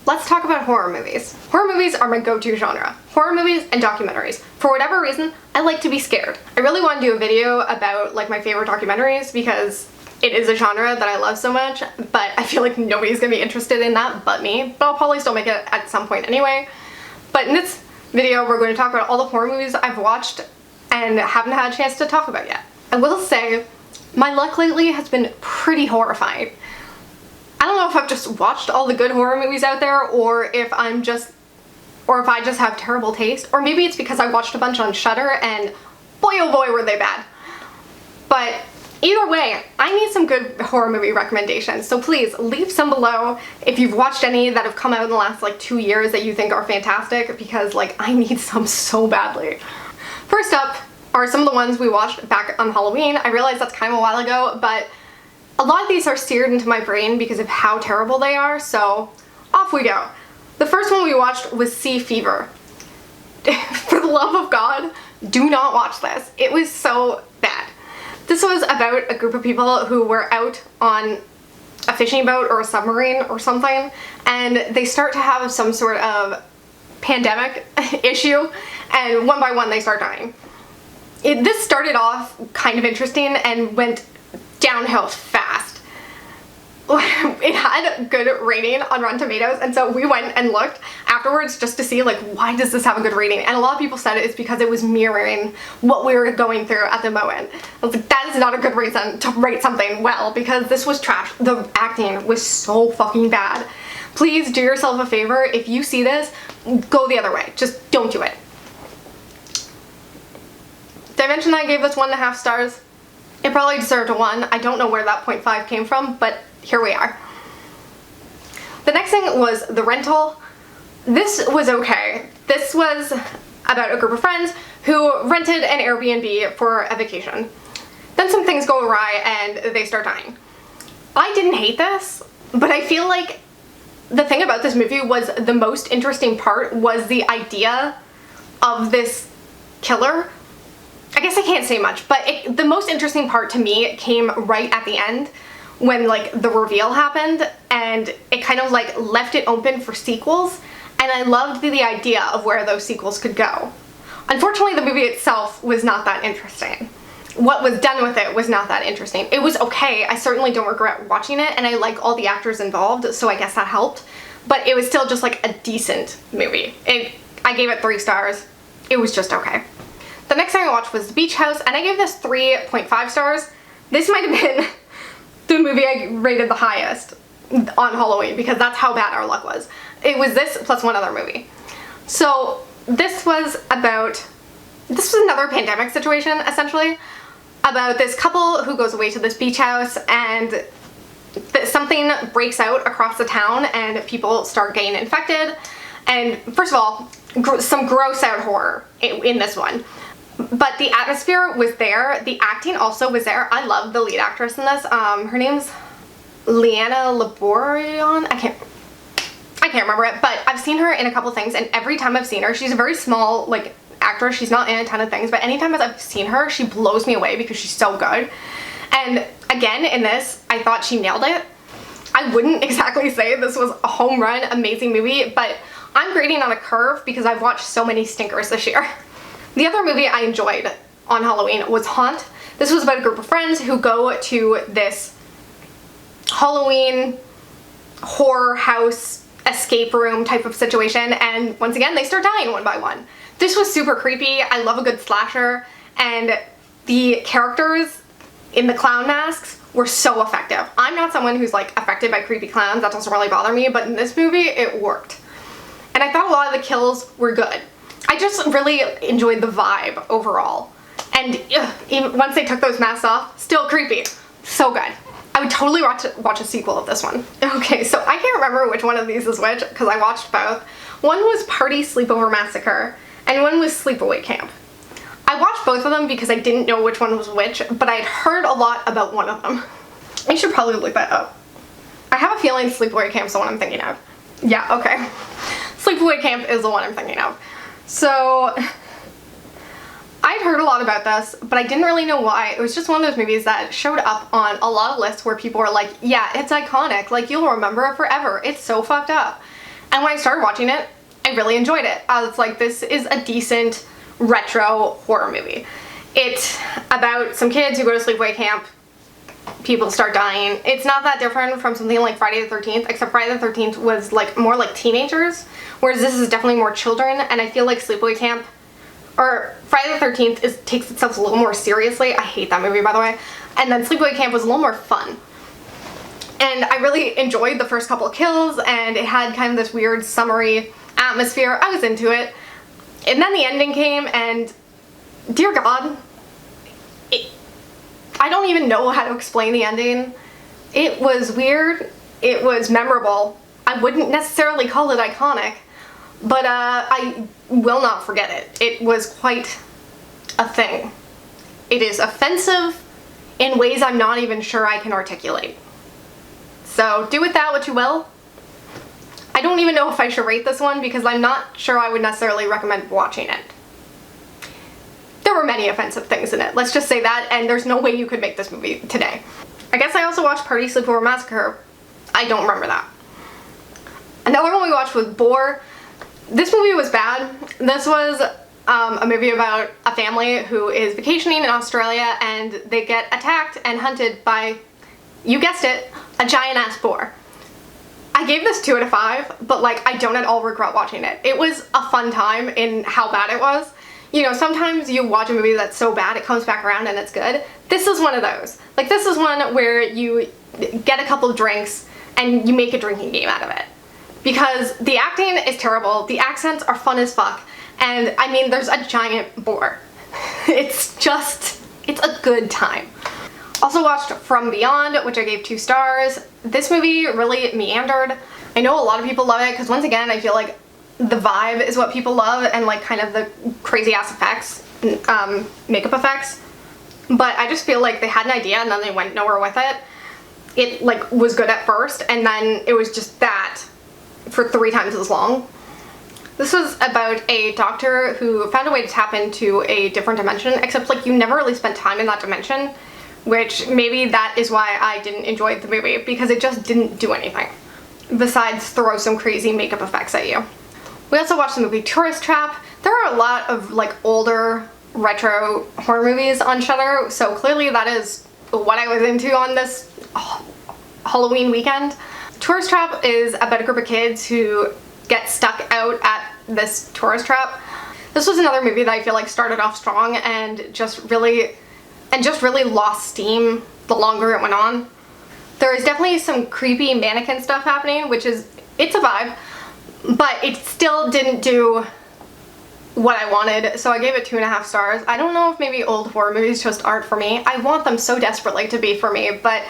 let's talk about horror movies. Horror movies are my go-to genre. Horror movies and documentaries. For whatever reason, I like to be scared. I really want to do a video about like my favorite documentaries because it is a genre that I love so much, but I feel like nobody's gonna be interested in that but me. But I'll probably still make it at some point anyway. But in this video, we're going to talk about all the horror movies I've watched and haven't had a chance to talk about yet. I will say, my luck lately has been pretty horrifying. I don't know if I've just watched all the good horror movies out there, or if I just have terrible taste, or maybe it's because I watched a bunch on Shudder and boy oh boy were they bad. But either way, I need some good horror movie recommendations, so please leave some below if you've watched any that have come out in the last like 2 years that you think are fantastic, because like I need some so badly. First up are some of the ones we watched back on Halloween. I realize that's kind of a while ago, but a lot of these are seared into my brain because of how terrible they are, so off we go. The first one we watched was Sea Fever. For the love of God, do not watch this. It was so bad. This was about a group of people who were out on a fishing boat or a submarine or something, and they start to have some sort of pandemic issue, and one by one they start dying. This started off kind of interesting and went downhill fast. It had a good rating on Rotten Tomatoes, and so we went and looked afterwards just to see like why does this have a good rating, and a lot of people said it's because it was mirroring what we were going through at the moment. I was like, that is not a good reason to rate something well, because this was trash. The acting was so fucking bad. Please do yourself a favor, if you see this, go the other way. Just don't do it. Did I mention I gave this 1.5 stars? It probably deserved a 1. I don't know where that 0.5 came from, but here we are. The next thing was The Rental. This was okay. This was about a group of friends who rented an Airbnb for a vacation. Then some things go awry and they start dying. I didn't hate this, but I feel like the thing about this movie was the most interesting part was the idea of this killer. I guess I can't say much, but the most interesting part to me came right at the end when like the reveal happened, and it kind of like left it open for sequels, and I loved the idea of where those sequels could go. Unfortunately, the movie itself was not that interesting. What was done with it was not that interesting. It was okay. I certainly don't regret watching it, and I like all the actors involved, so I guess that helped, but it was still just like a decent movie. I gave it 3 stars. It was just okay. The next thing I watched was The Beach House, and I gave this 3.5 stars. This might have been the movie I rated the highest on Halloween because that's how bad our luck was. It was this plus one other movie. So this was another pandemic situation, essentially, about this couple who goes away to this beach house, and something breaks out across the town and people start getting infected. And first of all, some gross out horror in this one. But the atmosphere was there, the acting also was there. I love the lead actress in this. Her name's Liana. I can't remember it, but I've seen her in a couple things, and every time I've seen her, she's a very small like actress. She's not in a ton of things, but anytime I've seen her, she blows me away because she's so good. And again, in this, I thought she nailed it. I wouldn't exactly say this was a home run, amazing movie, but I'm grading on a curve because I've watched so many stinkers this year. The other movie I enjoyed on Halloween was Haunt. This was about a group of friends who go to this Halloween horror house escape room type of situation, and once again they start dying one by one. This was super creepy. I love a good slasher, and the characters in the clown masks were so effective. I'm not someone who's like affected by creepy clowns, that doesn't really bother me, but in this movie it worked. And I thought a lot of the kills were good. I just really enjoyed the vibe overall. And even once they took those masks off, still creepy. So good. I would totally watch a sequel of this one. Okay, so I can't remember which one of these is which because I watched both. One was Party Sleepover Massacre and one was Sleepaway Camp. I watched both of them because I didn't know which one was which, but I'd heard a lot about one of them. I should probably look that up. I have a feeling Sleepaway Camp's the one I'm thinking of. Yeah, okay. Sleepaway Camp is the one I'm thinking of. So I'd heard a lot about this, but I didn't really know why. It was just one of those movies that showed up on a lot of lists where people were like, yeah, it's iconic, like you'll remember it forever, it's so fucked up. And when I started watching it, I really enjoyed it. I was like, this is a decent retro horror movie. It's about some kids who go to sleepaway camp. People start dying. It's not that different from something like Friday the 13th, except Friday the 13th was like more like teenagers, whereas this is definitely more children, and I feel like Sleepaway Camp, or Friday the 13th takes itself a little more seriously. I hate that movie, by the way. And then Sleepaway Camp was a little more fun. And I really enjoyed the first couple of kills, and it had kind of this weird summery atmosphere. I was into it. And then the ending came, and dear God, I don't even know how to explain the ending. It was weird. It was memorable. I wouldn't necessarily call it iconic, but I will not forget it. It was quite a thing. It is offensive in ways I'm not even sure I can articulate. So do with that what you will. I don't even know if I should rate this one because I'm not sure I would necessarily recommend watching it. There were many offensive things in it, let's just say that, and there's no way you could make this movie today. I guess I also watched Party Sleepover Massacre. I don't remember that. Another one we watched was Boar. This movie was bad. This was a movie about a family who is vacationing in Australia and they get attacked and hunted by, you guessed it, a giant ass boar. I gave this 2 out of 5, but like I don't at all regret watching it. It was a fun time in how bad it was. You know, sometimes you watch a movie that's so bad it comes back around and it's good. This is one of those. Like, this is one where you get a couple of drinks and you make a drinking game out of it. Because the acting is terrible, the accents are fun as fuck, and I mean, there's a giant boar. It's a good time. Also watched From Beyond, which I gave 2 stars. This movie really meandered. I know a lot of people love it because, once again, I feel like the vibe is what people love and like kind of the crazy ass effects, makeup effects. But I just feel like they had an idea and then they went nowhere with it. It like was good at first and then it was just that for 3 times as long. This was about a doctor who found a way to tap into a different dimension, except like you never really spent time in that dimension, which maybe that is why I didn't enjoy the movie, because it just didn't do anything besides throw some crazy makeup effects at you. We also watched the movie Tourist Trap. There are a lot of like older retro horror movies on Shudder, so clearly that is what I was into on this Halloween weekend. Tourist Trap is about a group of kids who get stuck out at this tourist trap. This was another movie that I feel like started off strong and just really lost steam the longer it went on. There is definitely some creepy mannequin stuff happening, which is, it's a vibe, but it still didn't do what I wanted, so I gave it 2.5 stars. I don't know if maybe old horror movies just aren't for me. I want them so desperately to be for me, but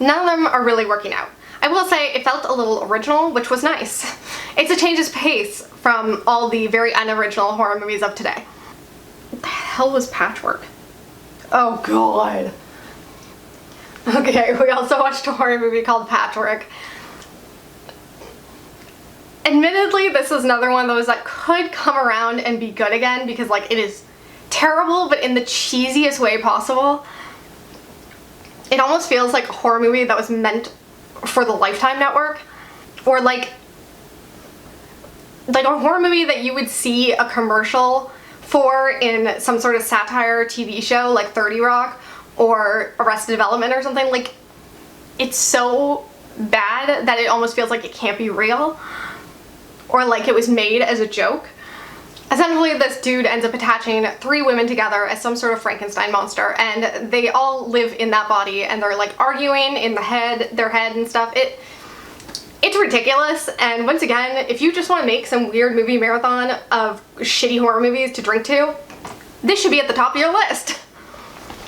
none of them are really working out. I will say it felt a little original, which was nice. It's a change of pace from all the very unoriginal horror movies of today. What the hell was Patchwork? Oh god. Okay, we also watched a horror movie called Patchwork. Admittedly, this is another one of those that could come around and be good again because like it is terrible, but in the cheesiest way possible. It almost feels like a horror movie that was meant for the Lifetime Network, or like a horror movie that you would see a commercial for in some sort of satire TV show like 30 Rock or Arrested Development or something. Like, it's so bad that it almost feels like it can't be real, or like it was made as a joke. Essentially, this dude ends up attaching 3 women together as some sort of Frankenstein monster, and they all live in that body, and they're like arguing in their head and stuff. It's ridiculous, and once again, if you just want to make some weird movie marathon of shitty horror movies to drink to, this should be at the top of your list.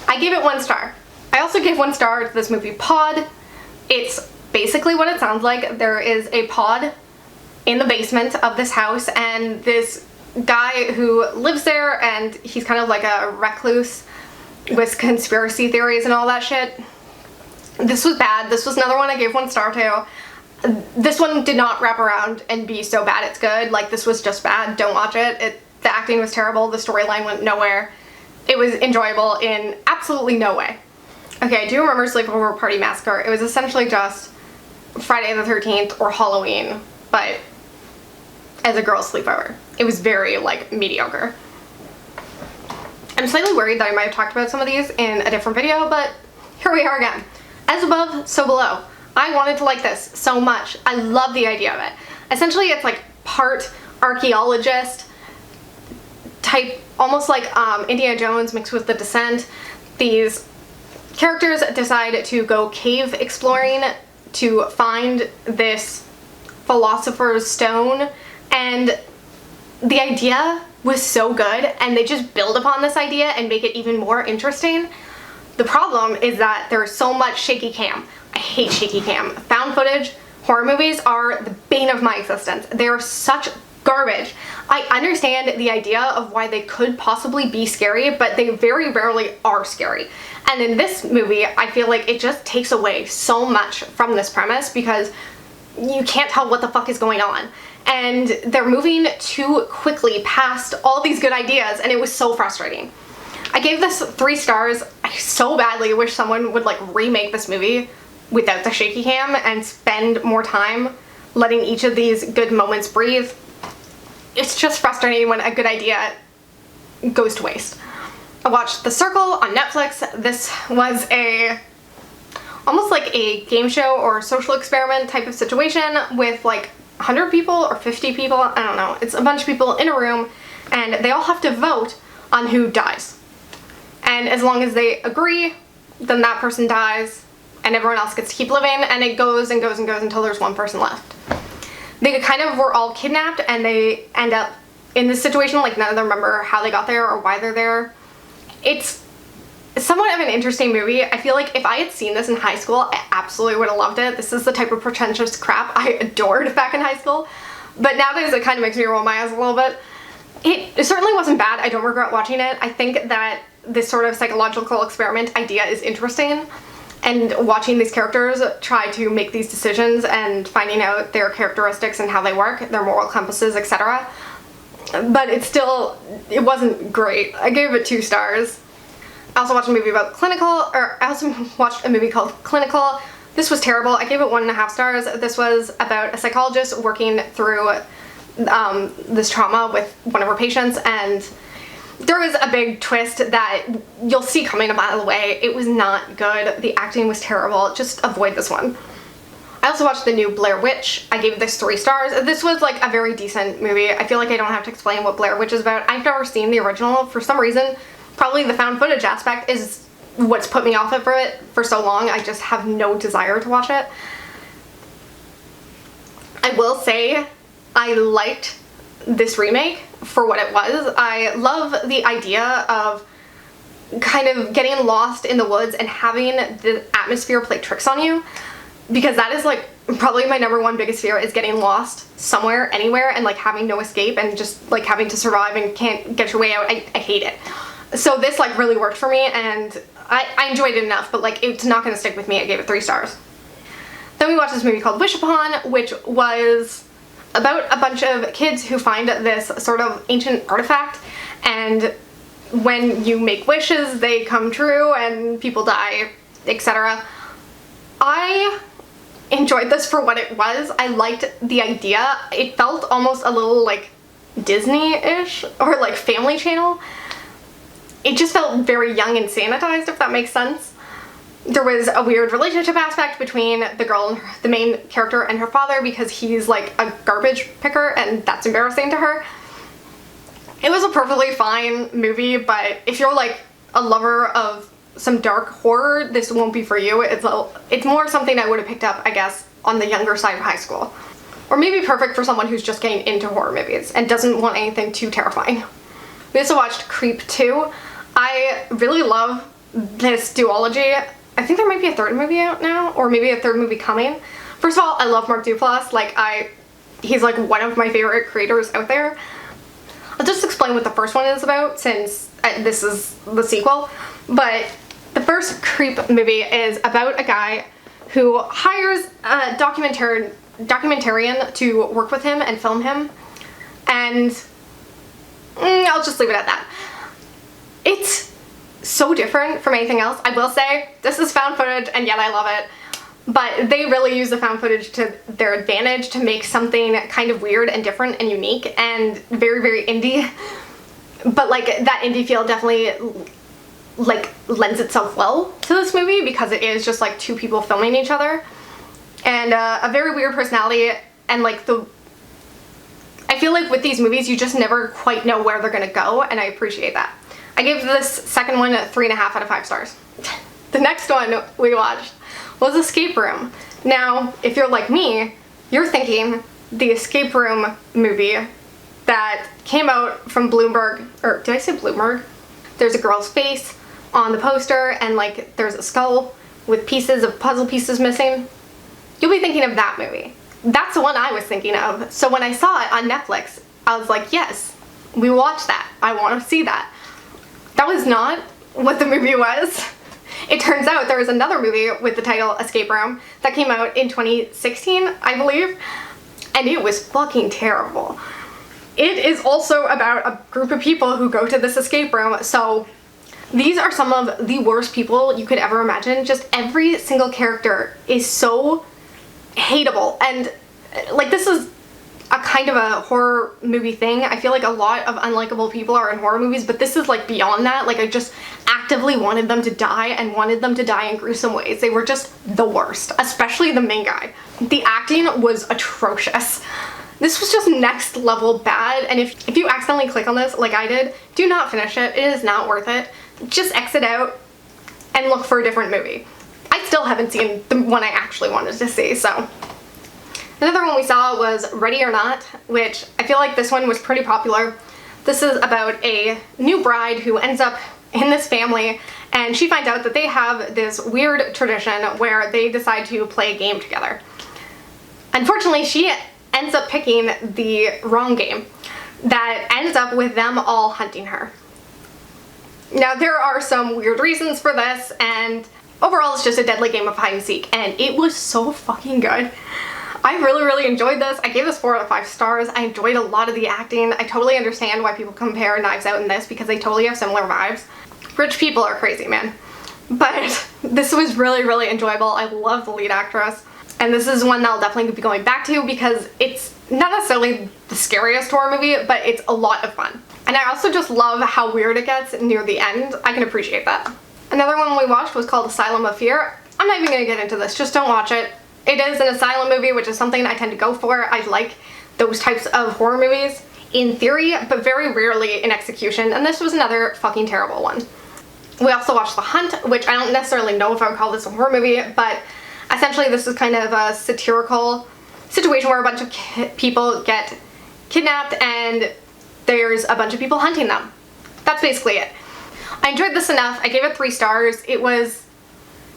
I gave it 1 star. I also gave 1 star to this movie Pod. It's basically what it sounds like. There is a pod in the basement of this house, and this guy who lives there, and he's kind of like a recluse with conspiracy theories and all that shit. This was bad. This was another one I gave 1 star to. This one did not wrap around and be so bad it's good. Like, this was just bad. Don't watch it. The acting was terrible. The storyline went nowhere. It was enjoyable in absolutely no way. Okay, I do remember Sleepover Party Massacre. It was essentially just Friday the 13th or Halloween, but as a girls' sleepover. It was very, like, mediocre. I'm slightly worried that I might have talked about some of these in a different video, but here we are again. As above, so below. I wanted to like this so much. I love the idea of it. Essentially, it's like part archaeologist type, almost like Indiana Jones mixed with The Descent. These characters decide to go cave exploring to find this philosopher's stone, and the idea was so good, and they just build upon this idea and make it even more interesting. The problem is that there's so much shaky cam. I hate shaky cam. Found footage horror movies are the bane of my existence. They are such garbage. I understand the idea of why they could possibly be scary, but they very rarely are scary. And in this movie, I feel like it just takes away so much from this premise because you can't tell what the fuck is going on. And they're moving too quickly past all these good ideas, and it was so frustrating. I gave this 3 stars. I so badly wish someone would like remake this movie without the shaky cam and spend more time letting each of these good moments breathe. It's just frustrating when a good idea goes to waste. I watched The Circle on Netflix. This was almost like a game show or social experiment type of situation with like 100 people or 50 people, I don't know. It's a bunch of people in a room and they all have to vote on who dies. And as long as they agree, then that person dies and everyone else gets to keep living, and it goes and goes and goes until there's one person left. They kind of were all kidnapped and they end up in this situation, like none of them remember how they got there or why they're there. It's somewhat of an interesting movie. I feel like if I had seen this in high school, I absolutely would have loved it. This is the type of pretentious crap I adored back in high school. But nowadays it kind of makes me roll my eyes a little bit. It certainly wasn't bad. I don't regret watching it. I think that this sort of psychological experiment idea is interesting. And watching these characters try to make these decisions and finding out their characteristics and how they work, their moral compasses, etc. But it wasn't great. I gave it 2 stars. I also watched a movie called Clinical. This was terrible. I gave it 1.5 stars. This was about a psychologist working through this trauma with one of her patients, and there was a big twist that you'll see coming a mile away. It was not good. The acting was terrible. Just avoid this one. I also watched the new Blair Witch. I gave this 3 stars. This was like a very decent movie. I feel like I don't have to explain what Blair Witch is about. I've never seen the original for some reason. Probably the found footage aspect is what's put me off of it for so long. I just have no desire to watch it. I will say I liked this remake for what it was. I love the idea of kind of getting lost in the woods and having the atmosphere play tricks on you, because that is like probably my #1 biggest fear, is getting lost somewhere, anywhere, and like having no escape and just like having to survive and can't get your way out. I hate it. So this like really worked for me, and I enjoyed it enough, but like it's not going to stick with me. I gave it 3 stars. Then we watched this movie called Wish Upon, which was about a bunch of kids who find this sort of ancient artifact, and when you make wishes they come true and people die, etc. I enjoyed this for what it was. I liked the idea. It felt almost a little like Disney-ish or like Family Channel. It just felt very young and sanitized, if that makes sense. There was a weird relationship aspect between the girl, the main character, and her father, because he's like a garbage picker and that's embarrassing to her. It was a perfectly fine movie, but if you're like a lover of some dark horror, this won't be for you. It's more something I would have picked up, I guess, on the younger side of high school. Or maybe perfect for someone who's just getting into horror movies and doesn't want anything too terrifying. We also watched Creep 2. I really love this duology. I think there might be a 3rd movie out now, or maybe a 3rd movie coming. First of all, I love Mark Duplass. He's like one of my favorite creators out there. I'll just explain what the first one is about, since this is the sequel. But the first Creep movie is about a guy who hires a documentarian to work with him and film him. And I'll just leave it at that. It's so different from anything else. I will say, this is found footage and yet I love it. but they really use the found footage to their advantage to make something kind of weird and different and unique and very, very indie. But like that indie feel definitely like lends itself well to this movie because it is just like two people filming each other and a very weird personality, and like I feel like with these movies you just never quite know where they're gonna go, and I appreciate that. I gave this second one 3.5 out of 5 stars. The next one we watched was Escape Room. Now, if you're like me, you're thinking the Escape Room movie that came out from Bloomberg, or did I say Bloomberg? There's a girl's face on the poster and like there's a skull with pieces of puzzle pieces missing. You'll be thinking of that movie. That's the one I was thinking of. So when I saw it on Netflix, I was like, yes, we watch that. I want to see that. That was not what the movie was. It turns out there was another movie with the title Escape Room that came out in 2016, I believe, and it was fucking terrible. It is also about a group of people who go to this escape room. So these are some of the worst people you could ever imagine. Just every single character is so hateable, and like this is a kind of a horror movie thing. I feel like a lot of unlikable people are in horror movies, but this is like beyond that. Like I just actively wanted them to die and wanted them to die in gruesome ways. They were just the worst, especially the main guy. The acting was atrocious. This was just next level bad, and if you accidentally click on this like I did, do not finish it. It is not worth it. Just exit out and look for a different movie. I still haven't seen the one I actually wanted to see, so. Another one we saw was Ready or Not, which I feel like this one was pretty popular. This is about a new bride who ends up in this family, and she finds out that they have this weird tradition where they decide to play a game together. Unfortunately, she ends up picking the wrong game that ends up with them all hunting her. Now, there are some weird reasons for this, and overall it's just a deadly game of hide and seek, and it was so fucking good. I really, really enjoyed this. I gave this 4 out of 5 stars. I enjoyed a lot of the acting. I totally understand why people compare Knives Out and this because they totally have similar vibes. Rich people are crazy, man. But this was really, really enjoyable. I love the lead actress. And this is one that I'll definitely be going back to because it's not necessarily the scariest horror movie, but it's a lot of fun. And I also just love how weird it gets near the end. I can appreciate that. Another one we watched was called Asylum of Fear. I'm not even going to get into this. Just don't watch it. It is an asylum movie, which is something I tend to go for. I like those types of horror movies in theory, but very rarely in execution, and this was another fucking terrible one. We also watched The Hunt, which I don't necessarily know if I would call this a horror movie, but essentially this is kind of a satirical situation where a bunch of people get kidnapped and there's a bunch of people hunting them. That's basically it. I enjoyed this enough. I gave it 3 stars. It was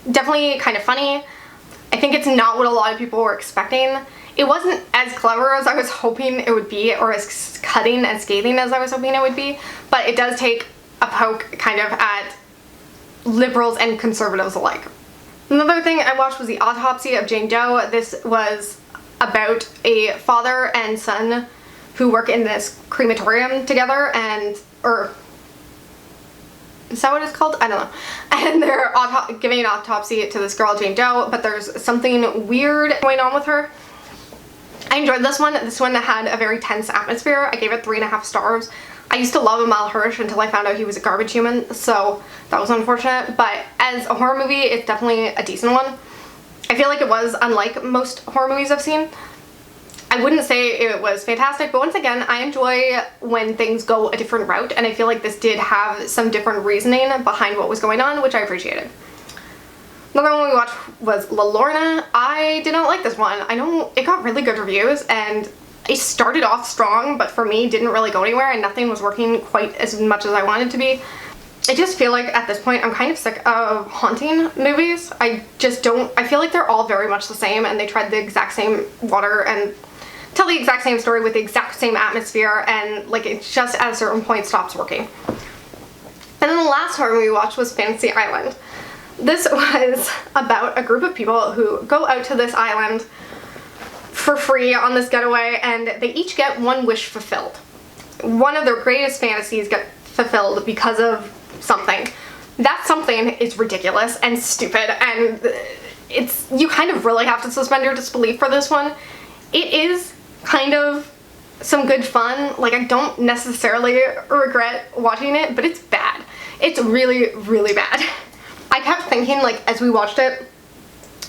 definitely kind of funny. I think it's not what a lot of people were expecting. It wasn't as clever as I was hoping it would be, or as cutting and scathing as I was hoping it would be, but it does take a poke kind of at liberals and conservatives alike. Another thing I watched was the Autopsy of Jane Doe. This was about a father and son who work in this crematorium together, and, or is that what it's called? I don't know. And they're giving an autopsy to this girl, Jane Doe, but there's something weird going on with her. I enjoyed this one. This one had a very tense atmosphere. I gave it 3.5 stars. I used to love Amal Hirsch until I found out he was a garbage human, so that was unfortunate. But as a horror movie, it's definitely a decent one. I feel like it was unlike most horror movies I've seen. I wouldn't say it was fantastic, but once again, I enjoy when things go a different route, and I feel like this did have some different reasoning behind what was going on, which I appreciated. Another one we watched was Lalorna. I did not like this one. I know it got really good reviews, and it started off strong, but for me, didn't really go anywhere, and nothing was working quite as much as I wanted to be. I just feel like at this point, I'm kind of sick of haunting movies. I feel like they're all very much the same, and they tried the exact same water and tell the exact same story with the exact same atmosphere, and like it just at a certain point stops working. And then the last horror movie we watched was Fantasy Island. This was about a group of people who go out to this island for free on this getaway, and they each get one wish fulfilled. One of their greatest fantasies get fulfilled because of something. That something is ridiculous and stupid, and you kind of really have to suspend your disbelief for this one. It is kind of some good fun. Like, I don't necessarily regret watching it, but it's bad. It's really, really bad. I kept thinking, like, as we watched it,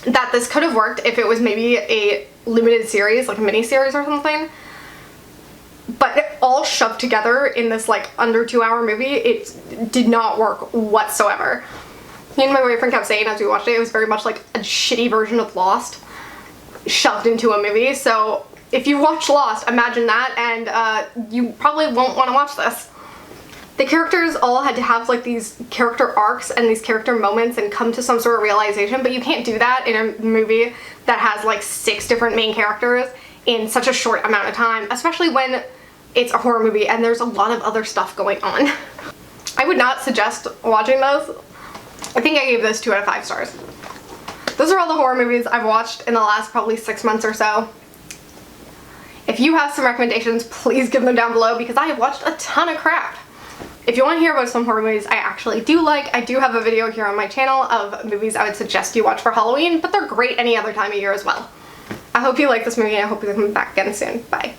that this could have worked if it was maybe a limited series, like a mini-series or something. But it all shoved together in this, like, under 2-hour movie, it did not work whatsoever. Me and my boyfriend kept saying as we watched it, it was very much like a shitty version of Lost shoved into a movie. So if you watch Lost, imagine that, and you probably won't want to watch this. The characters all had to have like these character arcs and these character moments and come to some sort of realization, but you can't do that in a movie that has like 6 different main characters in such a short amount of time, especially when it's a horror movie and there's a lot of other stuff going on. I would not suggest watching this. I think I gave this 2 out of 5 stars. Those are all the horror movies I've watched in the last probably 6 months or so. If you have some recommendations, please give them down below because I have watched a ton of crap. If you want to hear about some horror movies I actually do like, I do have a video here on my channel of movies I would suggest you watch for Halloween, but they're great any other time of year as well. I hope you like this movie and I hope you come back again soon. Bye.